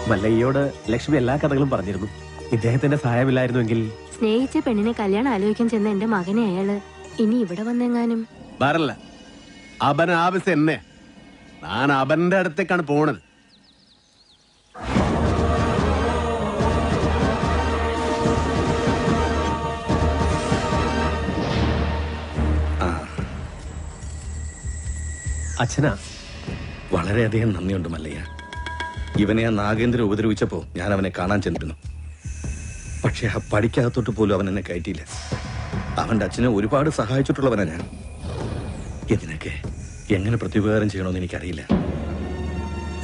മല്ലയ്യോട് ലക്ഷ്മി എല്ലാ കഥകളും പറഞ്ഞിരുന്നു. ഇദ്ദേഹത്തിന്റെ സഹായമില്ലായിരുന്നുവെങ്കിൽ. സ്നേഹിച്ച പെണ്ണിനെ കല്യാണം ആലോചിക്കാൻ ചെന്ന എന്റെ മകനെ അയാള് ഇനി ഇവിടെ വന്നെങ്ങാനും വരല്ല. അവൻ ആവശ്യം എന്നെ, ഞാൻ അവന്റെ അടുത്തേക്കാണ് പോണത്. അച്ഛനാ, വളരെയധികം നന്ദിയുണ്ട് മല്ലയ്യ. ഇവനെ ആ നാഗേന്ദ്രൻ ഉപദ്രവിച്ചപ്പോ ഞാൻ അവനെ കാണാൻ ചെന്നിരുന്നു. പക്ഷെ ആ പടിക്കകത്തോട്ട് പോലും അവൻ എന്നെ കയറ്റിയില്ല. അവന്റെ അച്ഛനെ ഒരുപാട് സഹായിച്ചിട്ടുള്ളവനാ ഞാൻ. ഇതിനൊക്കെ എങ്ങനെ പ്രത്യുപകാരം ചെയ്യണമെന്ന് എനിക്കറിയില്ല.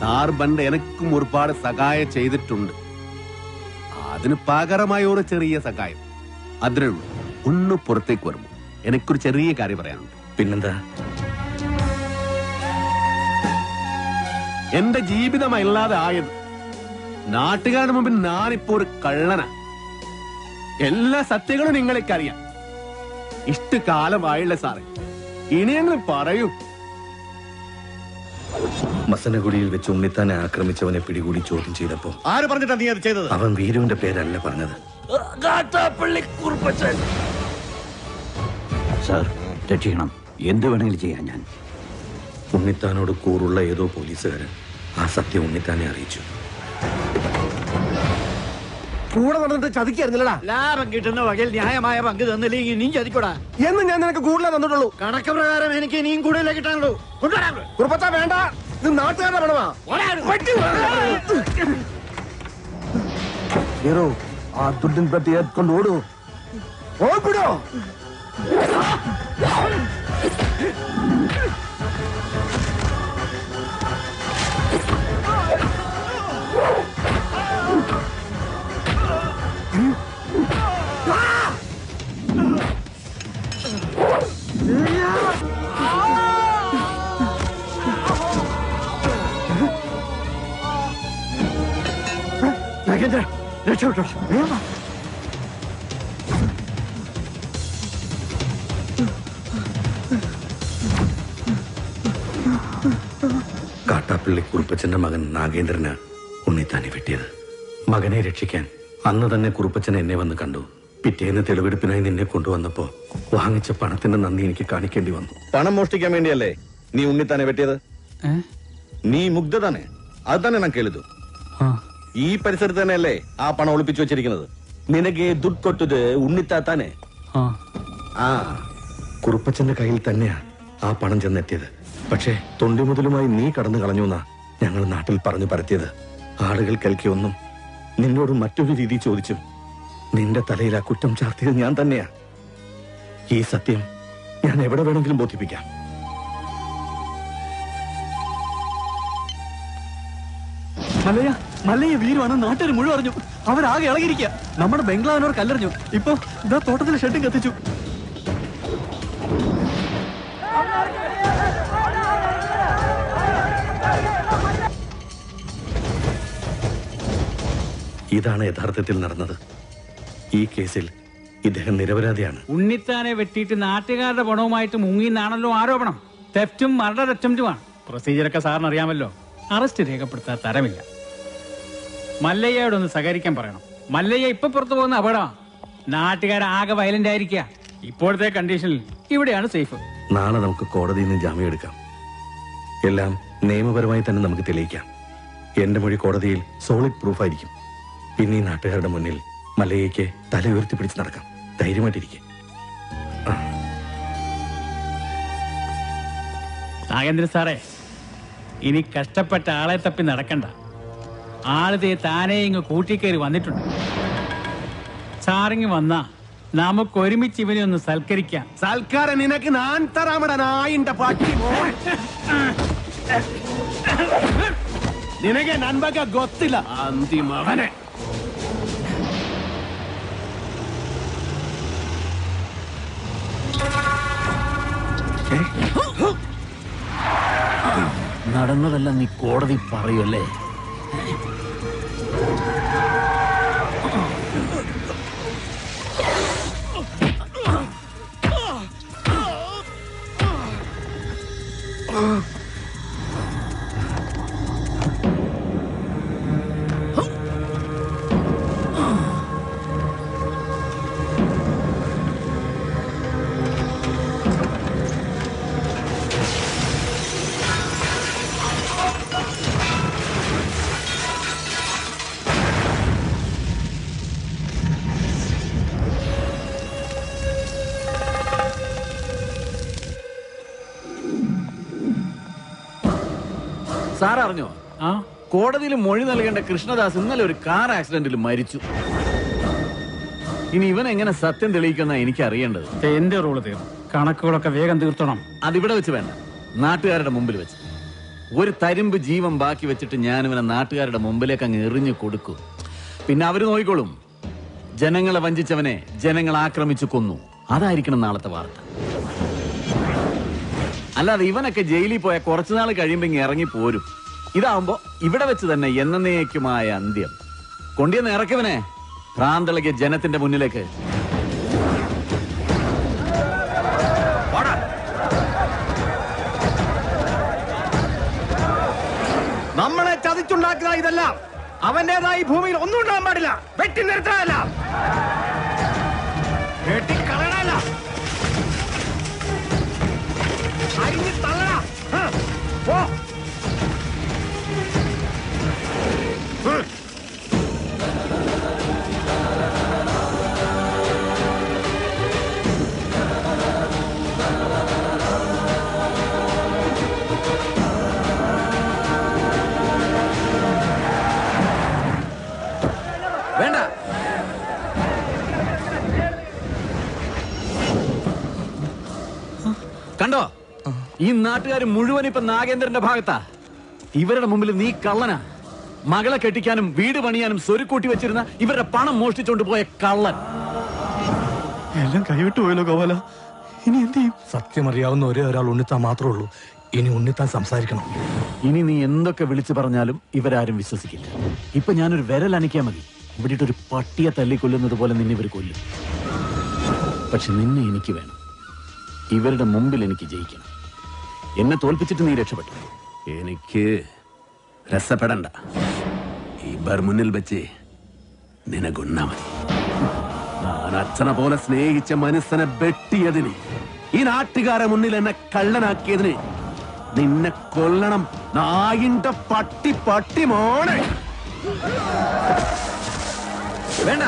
സാർ പണ്ട് എനക്കും ഒരുപാട് സഹായം ചെയ്തിട്ടുണ്ട്. അതിന് പകരമായ ഒരു ചെറിയ സഹായം അതിനേ ഉള്ളൂ. ഒന്ന് പുറത്തേക്ക് വരുമ്പോ എനിക്കൊരു ചെറിയ കാര്യം പറയാനുണ്ട്. പിന്നെന്താ? എന്റെ ജീവിതമല്ലാതെ ആയത് നാട്ടുകാരുടെ മുമ്പിൽ ഞാനിപ്പോ ഒരു കള്ളനാ. എല്ലാ സത്യങ്ങളും നിങ്ങളേക്കറിയാം. ഇഷ്ടകാലമായില്ല സാറേ, ഇനിയെങ്കിലും പറയൂ. മസനഗുഡിയിൽ വെച്ച് ഉണ്ണിത്താനെ ആക്രമിച്ചവനെ പിടികൂടി ചോദ്യം ചെയ്തപ്പോ ആര് പറഞ്ഞിട്ടാ നീ അത് ചെയ്തത്? അവൻ വീരുവിന്റെ പേരല്ല പറഞ്ഞത്. സാർ, രക്ഷിക്കണം. എന്ത് വേണമെങ്കിലും ചെയ്യാൻ ഞാൻ. ഉണ്ണിത്താനോട് കൂറുള്ള ഏതോ പോലീസുകാരൻ ആ സത്യം ഉണ്ണിത്താനെ അറിയിച്ചു. കൂടെ നടന്നിട്ട് ചതിക്കായിരുന്നില്ലടാ. ലാഭം കിട്ടുന്ന വകയിൽ ന്യായമായ പങ്ക് തന്നില്ലെങ്കിൽ നീ ചതിക്കൂടാ എന്ന് ഞാൻ നിനക്ക് കൂടുതലേ തന്നിട്ടുള്ളൂ. കണക്ക് പ്രകാരം എനിക്ക് ഇനിയും കൂടുതലേ കിട്ടാനുള്ളൂ. കുറുപ്പച്ചാ വേണ്ട, ഇത് നാട്ടുകാരുടെ പണമാ. ഹീറോ, ആ ദുഡിൻ പെട്ടി എത്കൊണ്ട് ഓടൂ. ഓടിപ്പിടോ. രക്ഷപ്പെട്ടോ. കാട്ടാപ്പള്ളി കുറുപ്പച്ചന്റെ മകൻ നാഗേന്ദ്രന് ഉണ്ണിത്താനെ വെട്ടിയത്. മകനെ രക്ഷിക്കാൻ അന്ന് തന്നെ കുറുപ്പച്ചൻ എന്നെ വന്ന് കണ്ടു. പിറ്റേന്ന് തെളിവെടുപ്പിനായി നിന്നെ കൊണ്ടുവന്നപ്പോ വാങ്ങിച്ച പണത്തിന്റെ നന്ദി എനിക്ക് കാണിക്കേണ്ടി വന്നു. പണം മോഷ്ടിക്കാൻ വേണ്ടിയല്ലേ നീ ഉണ്ണിത്താനെ വെട്ടിയത്? നീ മുഗ്ധ തന്നെ, അത് തന്നെ ഞാൻ കേളിതു. ഈ പരിസരത്ത് തന്നെയല്ലേ ആ പണം ഒളിപ്പിച്ചു വെച്ചിരിക്കുന്നത്? നിനക്ക് ദുഡ് കൊട്ടത് ഉണ്ണിത്താത്താനെ. ആ കുറുപ്പച്ചന്റെ കയ്യിൽ തന്നെയാ ആ പണം ചെന്നെത്തിയത്. പക്ഷേ തൊണ്ടി മുതലുമായി നീ കടന്നു കളഞ്ഞു എന്നാ ഞങ്ങൾ നാട്ടിൽ പറഞ്ഞു പരത്തിയത്. ആളുകൾ കേൾക്കിയൊന്നും നിന്നോട് മറ്റൊരു രീതി ചോദിച്ചു. നിന്റെ തലയിൽ ആ കുറ്റം ചാർത്തിയത് ഞാൻ തന്നെയാ. ഈ സത്യം ഞാൻ എവിടെ വേണമെങ്കിലും ബോധിപ്പിക്കാം. മല്ലയ്യ വീരുവാണ് നാട്ടുകാർ മുഴുവൻ അറിഞ്ഞു. അവരാകെ ഇളകിയിരിക്കുക. നമ്മുടെ ബംഗ്ലാവിനോട് കല്ലെറിഞ്ഞു. ഇപ്പൊ ഇതാ തോട്ടത്തിലെ ഷെഡും കത്തിച്ചു. ഇതാണ് യഥാർത്ഥത്തിൽ നടന്നത്. ഈ കേസിൽ ഇദ്ദേഹം നിരപരാധിയാണ്. ഉണ്ണിത്താനെ വെട്ടിയിട്ട് നാട്ടുകാരുടെ പണവുമായിട്ട് മുങ്ങിന്നാണല്ലോ ആരോപണം. തെഫ്റ്റും മർഡർ അറ്റംപ്റ്റുമാണ്. പ്രൊസീജിയറൊക്കെ സാറിന് അറിയാമല്ലോ. അറസ്റ്റ് രേഖപ്പെടുത്താൻ തരമില്ല. മല്ലയ്യയോടൊന്ന് സഹകരിക്കാൻ പറയണം. മല്ലയ്യ ഇപ്പൊ പുറത്തു പോകുന്ന അപകടമാണ്. നാട്ടുകാരാകെ വയലന്റ് ആയിരിക്കുക. ഇപ്പോഴത്തെ കണ്ടീഷനിൽ ഇവിടെയാണ് സേഫ്. നാളെ നമുക്ക് കോടതിയിൽ നിന്ന് ജാമ്യം എടുക്കാം. എല്ലാം നിയമപരമായി തന്നെ നമുക്ക് തെളിയിക്കാം. എന്റെ മൊഴി കോടതിയിൽ സോളിഡ് പ്രൂഫായിരിക്കും. പിന്നെ ഈ നാട്ടുകാരുടെ മുന്നിൽ മല്ലയ്യയ്ക്ക് തല ഉയർത്തി പിടിച്ച് നടക്കാം. ധൈര്യമായിട്ടിരിക്കും. നാഗേന്ദ്രൻ സാറേ, ഇനി കഷ്ടപ്പെട്ട ആളെ തപ്പി നടക്കണ്ട. ആളിതേ താനേ ഇങ്ങ് കൂട്ടിക്കയറി വന്നിട്ടുണ്ട്. സാറിങ് വന്നാ നമുക്ക് ഒരുമിച്ച് ഇവനെ ഒന്ന് സൽക്കരിക്കാം. സൽക്കാരം നിനക്ക് ഞാൻ തരാമട നായിന്റെ പാട്ടി. നിനക്ക് നൻപക ಗೊತ್ತಿಲ್ಲ അന്തിമവനെ. നടന്നതെല്ലാം നീ കോടതി പറയല്ലേ? സാർ അറിഞ്ഞോ? ആ കോടതിയിൽ മൊഴി നൽകേണ്ട കൃഷ്ണദാസ് ഇന്നലെ ഒരു കാർ ആക്സിഡന്റിൽ മരിച്ചു. ഇനി ഇവൻ എങ്ങനെ സത്യം തെളിയിക്കുന്ന എനിക്ക് അറിയേണ്ടത്. എന്റെ റോള് തീർന്നു. കണക്കുകളൊക്കെ വേഗം തീർത്തണം. അതിവിടെ വെച്ച് വേണ്ട, നാട്ടുകാരുടെ മുമ്പിൽ വെച്ച്. ഒരു തരിമ്പ് ജീവൻ ബാക്കി വെച്ചിട്ട് ഞാൻ ഇവനെ നാട്ടുകാരുടെ മുമ്പിലേക്ക് അങ്ങ് എറിഞ്ഞു കൊടുക്കും. പിന്നെ അവര് നോക്കിക്കോളും. ജനങ്ങളെ വഞ്ചിച്ചവനെ ജനങ്ങൾ ആക്രമിച്ചു കൊന്നു. അതായിരിക്കണം നാളത്തെ വാർത്ത. അല്ലാതെ ഇവനൊക്കെ ജയിലിൽ പോയ കുറച്ചുനാൾ കഴിയുമ്പോ ഇങ്ങ് ഇറങ്ങി പോരും. ഇതാവുമ്പോ ഇവിടെ വെച്ച് തന്നെ എന്നേക്കുമായ അന്ത്യം. കൊണ്ടിയെന്ന് ഇറക്കിവനെ ഭ്രാന്തളകിയ ജനത്തിന്റെ മുന്നിലേക്ക്. നമ്മളെ ചതിച്ചുണ്ടാക്കുക ഇതെല്ലാം അവന്റേതായി ഭൂമിയിൽ ഒന്നും ഉണ്ടാകാൻ പാടില്ല. വെട്ടി നിർത്താനല്ല, വെട്ടിക്കളയണല്ല, അരിഞ്ഞ് തള്ളണ. പോ. വേണ്ട, കണ്ടോ? ഈ നാട്ടുകാർ മുഴുവൻ ഇപ്പൊ നാഗേന്ദ്രന്റെ ഭാഗത്താ. ഇവരുടെ മുമ്പിൽ നീ കള്ളനാ. മകളെ കെട്ടിക്കാനും വീട് പണിയാനും സ്വരുക്കൂട്ടി വെച്ചിരുന്ന ഇവരുടെ പണം മോഷ്ടിച്ചോണ്ട് പോയ കള്ളൻ. എല്ലാം കൈവിട്ടു പോയല്ലോ ഗോപാല. ഇനി എന്ത് ചെയ്യും? സത്യം അറിയാവുന്ന ഒരേ ഒരാൾ ഉണ്ണിത്താൻ മാത്രമേ ഉള്ളൂ. ഇനി ഉണ്ണിത്താൻ സംസാരിക്കണം. ഇനി നീ എന്തൊക്കെ വിളിച്ചു പറഞ്ഞാലും ഇവരാരും വിശ്വസിക്കില്ല. ഇപ്പൊ ഞാനൊരു വിരൽ അനയ്ക്കാൻ മതി, ഇവിടെ ഒരു പട്ടിയെ തല്ലിക്കൊല്ലുന്നത് പോലെ നിന്നെ ഇവർ കൊല്ലും. പക്ഷെ നിന്നെ എനിക്ക് വേണം. ഇവരുടെ മുമ്പിൽ എനിക്ക് ജയിക്കണം. എന്നെ തോൽപ്പിച്ചിട്ട് നീ രക്ഷപ്പെട്ടു. എനിക്ക് രസപ്പെടണ്ട. ഇവർ മുന്നിൽ വെച്ച് നിനക്കൊന്നാ മതി. ഞാൻ അച്ഛനെ പോലെ സ്നേഹിച്ച മനസ്സിനെ വെട്ടിയതിന്, ഈ നാട്ടുകാരെ മുന്നിൽ എന്നെ കള്ളനാക്കിയതിന് നിന്നെ കൊല്ലണം. നായിന്റെ പട്ടി പട്ടി മോനെ. വേണ്ട,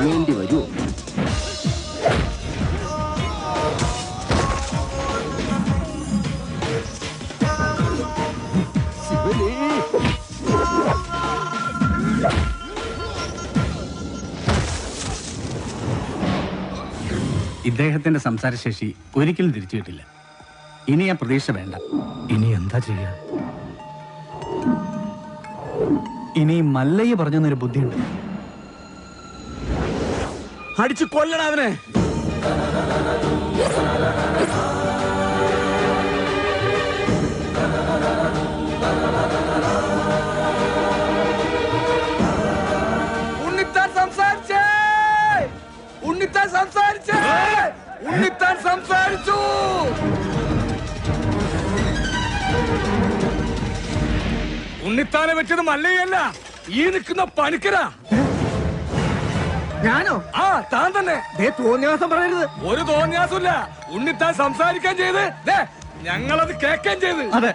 വേണ്ടി വരൂ. ഇദ്ദേഹത്തിന്റെ സംസാരശേഷി ഒരിക്കലും തിരിച്ചു കിട്ടില്ല. ഇനി ആ പ്രതീക്ഷ വേണ്ട. ഇനി എന്താ ചെയ്യാ? ഇനി മല്ലയ്യ പറഞ്ഞൊരു ബുദ്ധിയുണ്ട്. അടിച്ചു കൊല്ലണം അവനെ. ഉണ്ണിത്താൻ സംസാരിച്ചേ, ഉണ്ണിത്താൻ സംസാരിച്ചേ, ഉണ്ണിത്താൻ സംസാരിച്ചു. ഉണ്ണിത്താനെ വെച്ചത് മല്ലയല്ല, ഈ നിൽക്കുന്ന പണിക്കരാ. ഞാനോ? ആ, താൻ തന്നെ. തോന്നിയാസം പറയരുത്. ഒരു തോന്നിയാസമില്ല. ഉണ്ണിത്താൻ സംസാരിക്കാൻ ചെയ്ത് ഞങ്ങളത് കേൾക്കാൻ ചെയ്ത്. അതെ,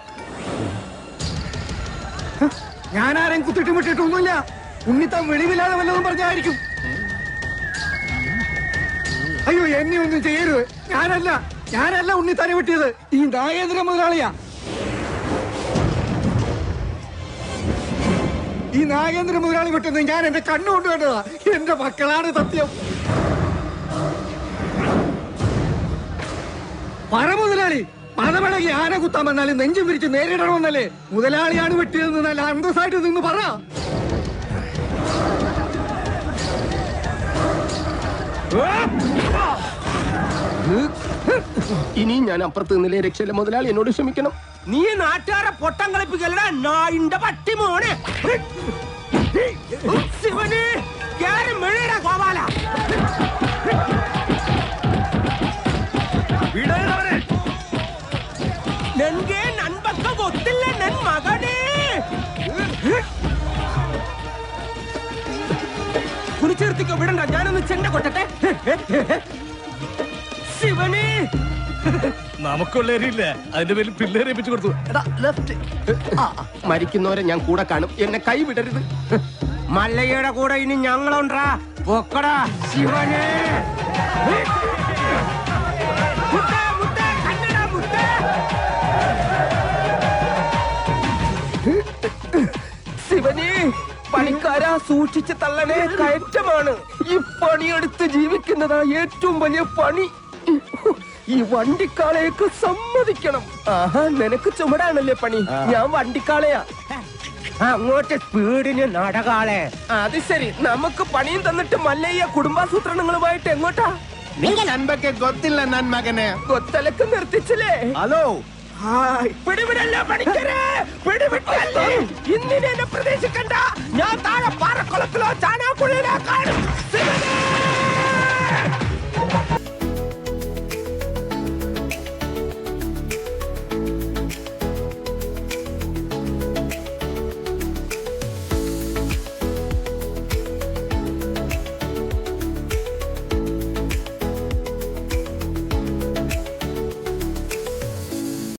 ഞാനാരെയും കുത്തിട്ടുമിട്ടിട്ടൊന്നുമില്ല. ഉണ്ണിത്താൻ വെളിവില്ലാതെ വല്ലതും പറഞ്ഞായിരിക്കും. അയ്യോ എന്നെ ഒന്നും ചെയ്യരുത്. ഞാനല്ല ഉണ്ണിത്താനെ വെട്ടിയത്, ഈ നാഗേന്ദ്ര മുതലാളിയാ. ഈ നാഗേന്ദ്ര മുതലാളി വെട്ടുന്നത് ഞാൻ എന്റെ കണ്ണുകൊണ്ട് കണ്ടതാ. എന്റെ മക്കളാണ് സത്യം. പറ മുതലാളി, പണമിളകി ആന കുത്താൻ വന്നാലും നെഞ്ചും പിരിച്ച് നേരിടണമെന്നല്ലേ? മുതലാളിയാണ് വെട്ടിയതെന്ന് നല്ല അന്തസ്സായിട്ട് നിന്ന് പറ. ഇനി ഞാൻ അപ്പുറത്ത് നിന്നില്ലേ രക്ഷയില്ല മുതലാളി, എന്നോട് ക്ഷമിക്കണം. നീ നാട്ടുകാരെ പൊട്ടം കളിപ്പിക്കലടാ നായിന്റെ പട്ടി മോനെ. ശിവന് കേറി മെഴുകടാ ഗോപാല. നൻകെ നൻപക്ക ಗೊತ್ತಿಲ್ಲ ನನ್ ಮಗನೇ. കുളിച്ചെടുത്തിക്കോ, വിടണ്ട, ഞാനൊന്ന് ചെണ്ട കൊട്ടട്ടെ. ശിവന് നമുക്കുള്ളേരില്ല, അതിന്റെ പേരിൽ പിള്ളേരെ ഏൽപ്പിച്ചു കൊടുത്തു. മരിക്കുന്നവരെ ഞാൻ കൂടെ കാണും, എന്നെ കൈ വിടരുത്. മല്ലയ്യയുടെ കൂടെ ഇനി ഞങ്ങളുണ്ടാ. പൊക്കടാ ശിവന്. ശിവനെ, പണിക്കാരാ സൂക്ഷിച്ച് തള്ളണേ, കയറ്റമാണ്. ഈ പണിയെടുത്ത് ജീവിക്കുന്നതാ ഏറ്റവും വലിയ പണി. ഈ വണ്ടിക്കാളേക്ക് സമ്മതിക്കണം. ആഹാ, നിനക്ക് ചുമടാണല്ലേ പണി, ഞാൻ വണ്ടിക്കാളയാ. അങ്ങോട്ട് സ്പീഡിന് നടകാളെ. അത് ശരി, നമുക്ക് പണിയും തന്നിട്ട് മല്ലയ്യ കുടുംബാസൂത്രണങ്ങളുമായിട്ട് എങ്ങോട്ടാ? നൻപൊക്കെ ഗൊത്തില്ല നൻ മകനെ. കൊത്തലക്ക് നിർത്തിച്ചില്ലേ? ഹലോ, പിടിവിടല്ലോ പണിക്കരെ, പിടിവിട്ടല്ലേ. ഇന്നിനെ എന്നെ പ്രതീക്ഷിക്കണ്ട, ഞാൻ താഴെ പാറക്കുളത്തിലോ ചാണാക്കുള്ളിലോ കാണും.